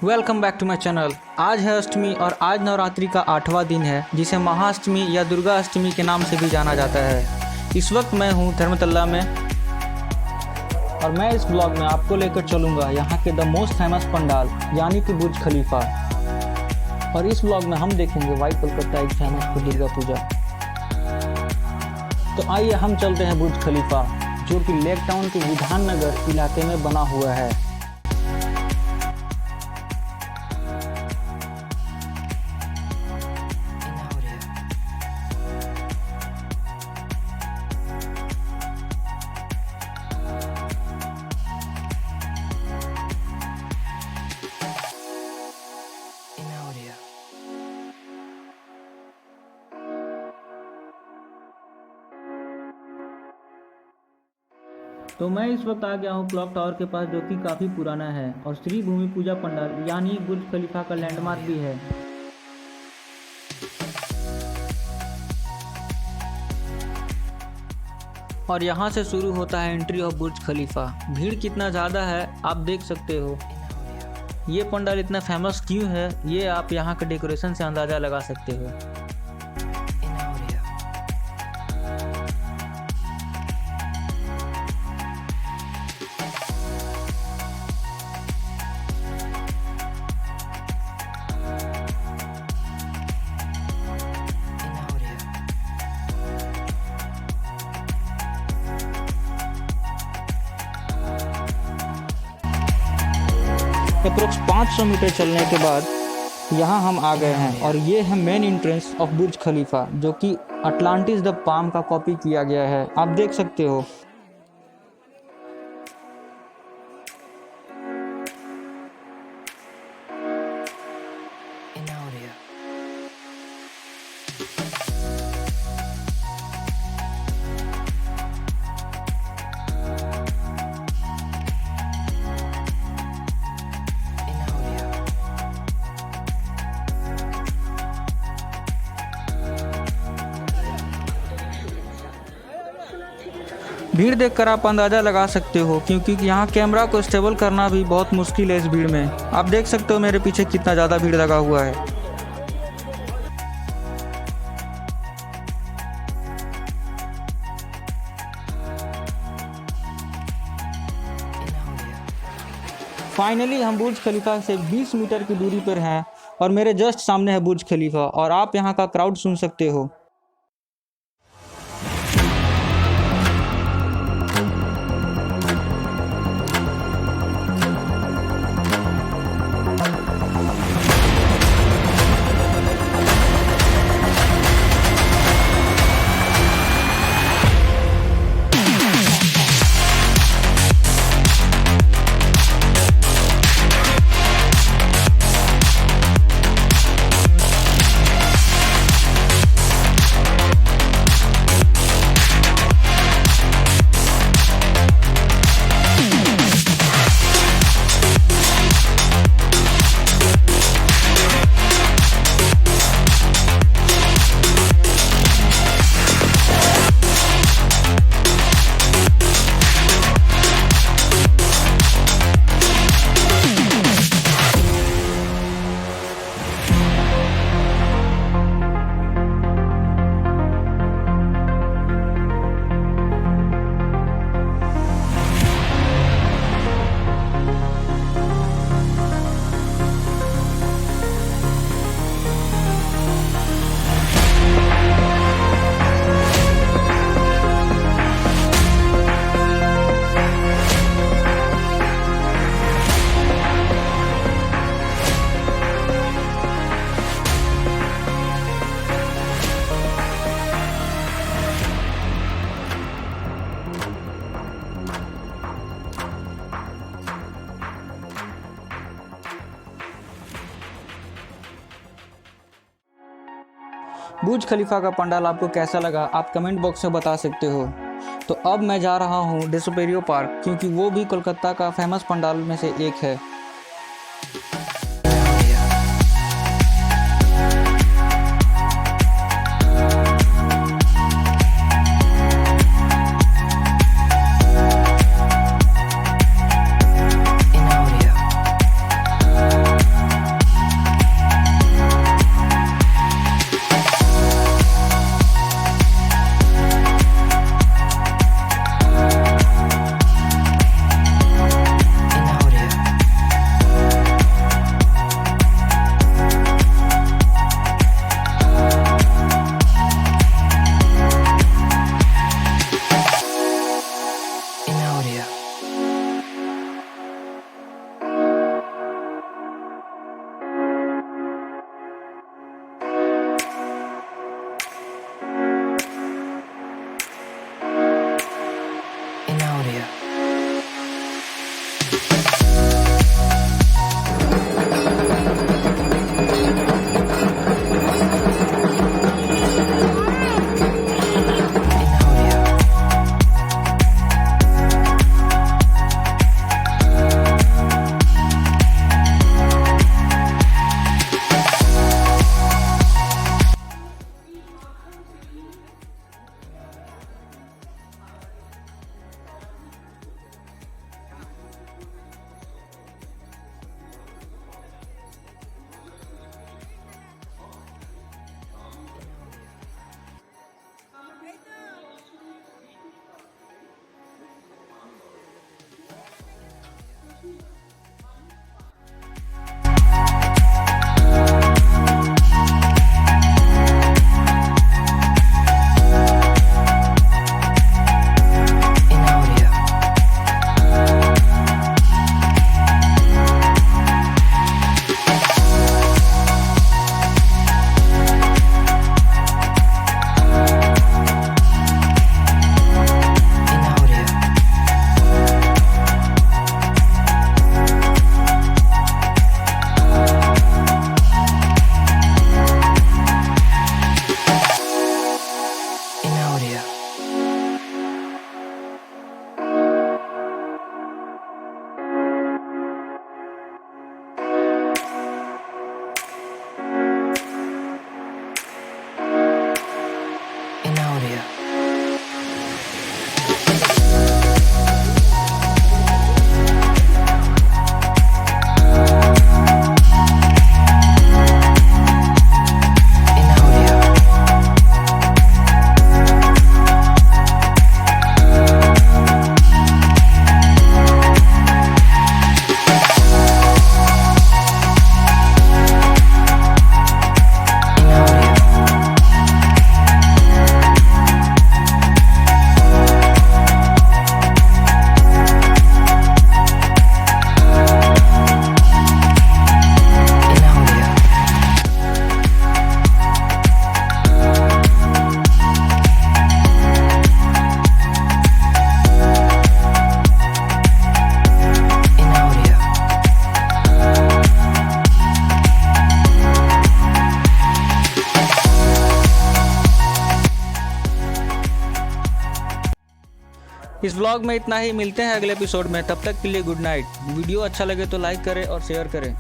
Welcome back to my channel. आज है अष्टमी और आज नवरात्रि का 8वां दिन है, जिसे महाअष्टमी या दुर्गा अष्टमी के नाम से भी जाना जाता है। इस वक्त मैं हूँ धर्मतला में और मैं इस ब्लॉग में आपको लेकर चलूँगा यहाँ के द मोस्ट फेमस पंडाल यानी कि बुर्ज खलीफा। और इस ब्लॉग में हम देखेंगे वाई कोलकाता एक फेमस दुर्गा पूजा। तो आइए हम चलते हैं बुर्ज खलीफा, जो कि लेक टाउन के विधाननगर इलाके में बना हुआ है। तो मैं इस वक्त आ गया हूँ क्लॉक टावर के पास, जो कि काफ़ी पुराना है और श्रीभूमि पूजा पंडाल यानी बुर्ज खलीफा का लैंडमार्क भी है। और यहाँ से शुरू होता है एंट्री ऑफ बुर्ज खलीफा। भीड़ कितना ज़्यादा है आप देख सकते हो। ये पंडाल इतना फेमस क्यों है ये आप यहाँ के डेकोरेशन से अंदाज़ा लगा सकते हो। अप्रोक्स 500 मीटर चलने के बाद यहाँ हम आ गए हैं और ये है मेन एंट्रेंस ऑफ बुर्ज खलीफा, जो कि अटलांटिस द पाम का कॉपी किया गया है। आप देख सकते हो। भीड़ देखकर आप अंदाज़ा लगा सकते हो, क्योंकि यहाँ कैमरा को स्टेबल करना भी बहुत मुश्किल है इस भीड़ में। आप देख सकते हो मेरे पीछे कितना ज़्यादा भीड़ लगा हुआ है। फाइनली हम बुर्ज खलीफा से 20 मीटर की दूरी पर हैं और मेरे जस्ट सामने है बुर्ज खलीफा और आप यहाँ का क्राउड सुन सकते हो। बुर्ज खलीफा का पंडाल आपको कैसा लगा आप कमेंट बॉक्स में बता सकते हो। तो अब मैं जा रहा हूँ डेसोपेरियो पार्क, क्योंकि वो भी कोलकाता का फेमस पंडाल में से एक है। इस व्लॉग में इतना ही, मिलते हैं अगले एपिसोड में, तब तक के लिए गुड नाइट। वीडियो अच्छा लगे तो लाइक करें और शेयर करें।